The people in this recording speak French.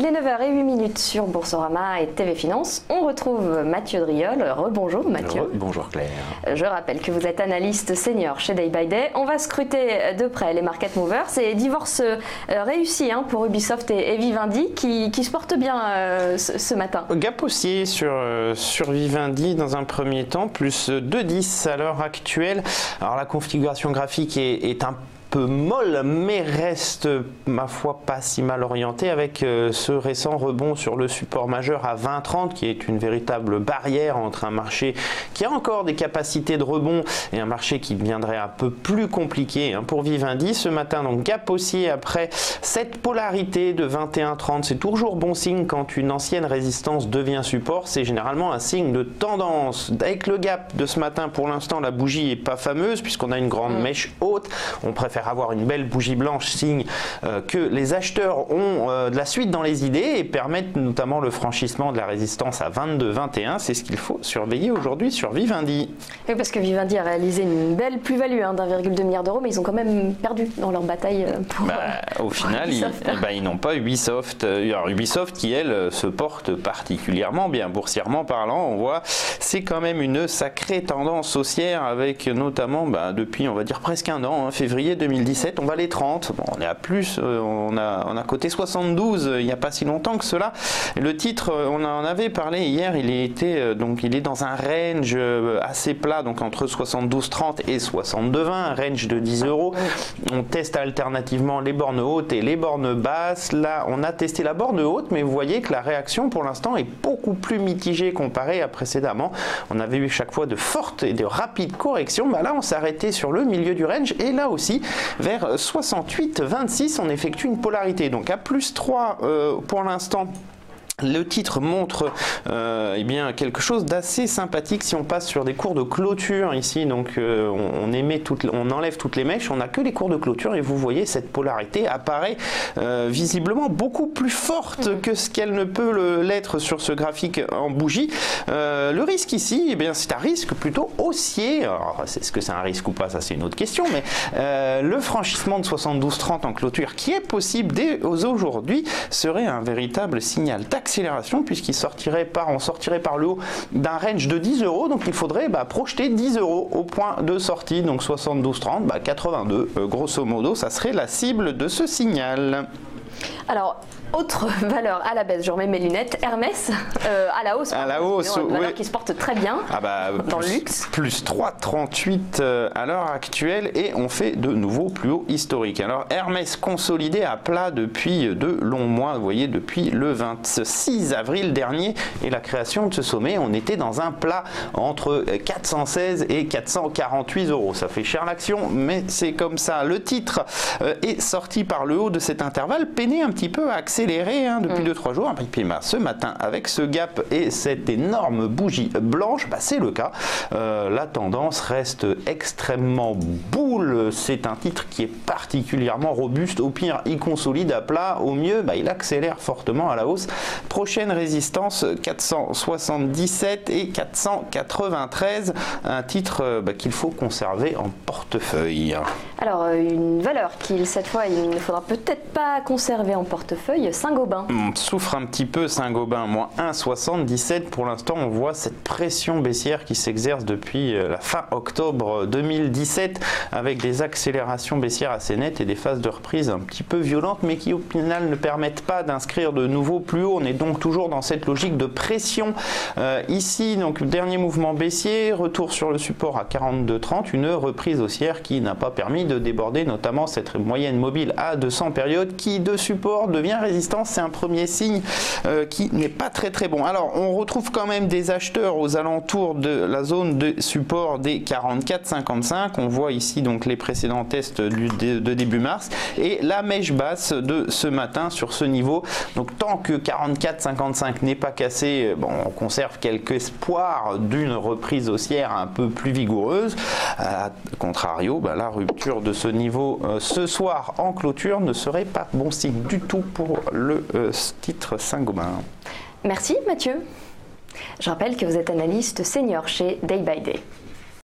Il est 9h08 sur Boursorama et TV Finance. On retrouve Mathieu Driol. Rebonjour Mathieu. Bonjour Claire. Je rappelle que vous êtes analyste senior chez Day by Day. On va scruter de près les market movers. Et divorce réussi pour Ubisoft et Vivendi qui se portent bien ce matin. Gap haussier sur Vivendi dans un premier temps, plus 2,10 à l'heure actuelle. Alors la configuration graphique est un peu molle, mais reste, ma foi, pas si mal orienté avec ce récent rebond sur le support majeur à 20,30 qui est une véritable barrière entre un marché qui a encore des capacités de rebond et un marché qui deviendrait un peu plus compliqué pour Vivendi ce matin. Donc gap haussier après cette polarité de 21,30. C'est toujours bon signe quand une ancienne résistance devient support. C'est généralement un signe de tendance. Avec le gap de ce matin, pour l'instant, la bougie n'est pas fameuse puisqu'on a une grande mèche haute. On préfère avoir une belle bougie blanche, signe que les acheteurs ont de la suite dans les idées et permettent notamment le franchissement de la résistance à 22,21. C'est ce qu'il faut surveiller aujourd'hui sur Vivendi. Oui, parce que Vivendi a réalisé une belle plus-value d'1,2 milliard d'euros, mais ils ont quand même perdu dans leur bataille pour au final, ils n'ont pas Ubisoft. Ubisoft qui, elle, se porte particulièrement bien. Boursièrement parlant, on voit c'est quand même une sacrée tendance haussière avec notamment depuis, on va dire, presque un an, février 2017, on va les 30. Bon, on est à plus, on a coté 72 il n'y a pas si longtemps que cela. Le titre, on en avait parlé hier, il est dans un range assez plat, donc entre 72,30 et 62,20, un range de 10 euros. On teste alternativement les bornes hautes et les bornes basses. Là, on a testé la borne haute, mais vous voyez que la réaction pour l'instant est beaucoup plus mitigée comparée à précédemment. On avait eu chaque fois de fortes et de rapides corrections. Là, on s'est arrêté sur le milieu du range et là aussi, vers 68,26, on effectue une polarité. Donc à plus 3 pour l'instant. Le titre montre quelque chose d'assez sympathique si on passe sur des cours de clôture ici. Donc on enlève toutes les mèches, on n'a que les cours de clôture et vous voyez cette polarité apparaît visiblement beaucoup plus forte que ce qu'elle ne peut l'être sur ce graphique en bougie. Le risque ici, c'est un risque plutôt haussier. Alors est-ce que c'est un risque ou pas, ça c'est une autre question, mais le franchissement de 72,30 en clôture qui est possible dès aujourd'hui serait un véritable signal accélération puisqu'on sortirait par le haut d'un range de 10 euros, donc il faudrait projeter 10 euros au point de sortie, donc 72,30, 82 grosso modo, ça serait la cible de ce signal. Alors, autre valeur à la baisse, je remets mes lunettes, Hermès à la hausse. À la hausse, une valeur qui se porte très bien dans le luxe. Plus 3,38 à l'heure actuelle et on fait de nouveaux plus hauts historiques. Alors Hermès consolidé à plat depuis de longs mois, vous voyez, depuis le 26 avril dernier et la création de ce sommet, on était dans un plat entre 416 et 448 euros. Ça fait cher l'action, mais c'est comme ça. Le titre est sorti par le haut de cet intervalle, peiné un petit peu à accélérer depuis 2-3 jours. Et puis ce matin, avec ce gap et cette énorme bougie blanche, c'est le cas. La tendance reste extrêmement boule. C'est un titre qui est particulièrement robuste. Au pire, il consolide à plat. Au mieux, il accélère fortement à la hausse. Prochaine résistance, 477 et 493. Un titre qu'il faut conserver en portefeuille. Alors, une valeur cette fois, il ne faudra peut-être pas conserver en portefeuille, Saint-Gobain. On souffre un petit peu, Saint-Gobain, moins 1,77. Pour l'instant, on voit cette pression baissière qui s'exerce depuis la fin octobre 2017 avec des accélérations baissières assez nettes et des phases de reprise un petit peu violentes, mais qui au final ne permettent pas d'inscrire de nouveau plus haut. On est donc toujours dans cette logique de pression. Ici, donc dernier mouvement baissier, retour sur le support à 42,30, une reprise haussière qui n'a pas permis de déborder notamment cette moyenne mobile à 200 périodes qui de support devient résistance. C'est un premier signe qui n'est pas très bon. Alors on retrouve quand même des acheteurs aux alentours de la zone de support des 44,55. On voit ici donc les précédents tests de début mars et la mèche basse de ce matin sur ce niveau. Donc tant que 44,55 n'est pas cassé, on conserve quelques espoirs d'une reprise haussière un peu plus vigoureuse. A contrario, la rupture de ce niveau ce soir en clôture ne serait pas bon signe du tout pour le titre Saint-Gobain. Merci Mathieu. Je rappelle que vous êtes analyste senior chez Day by Day.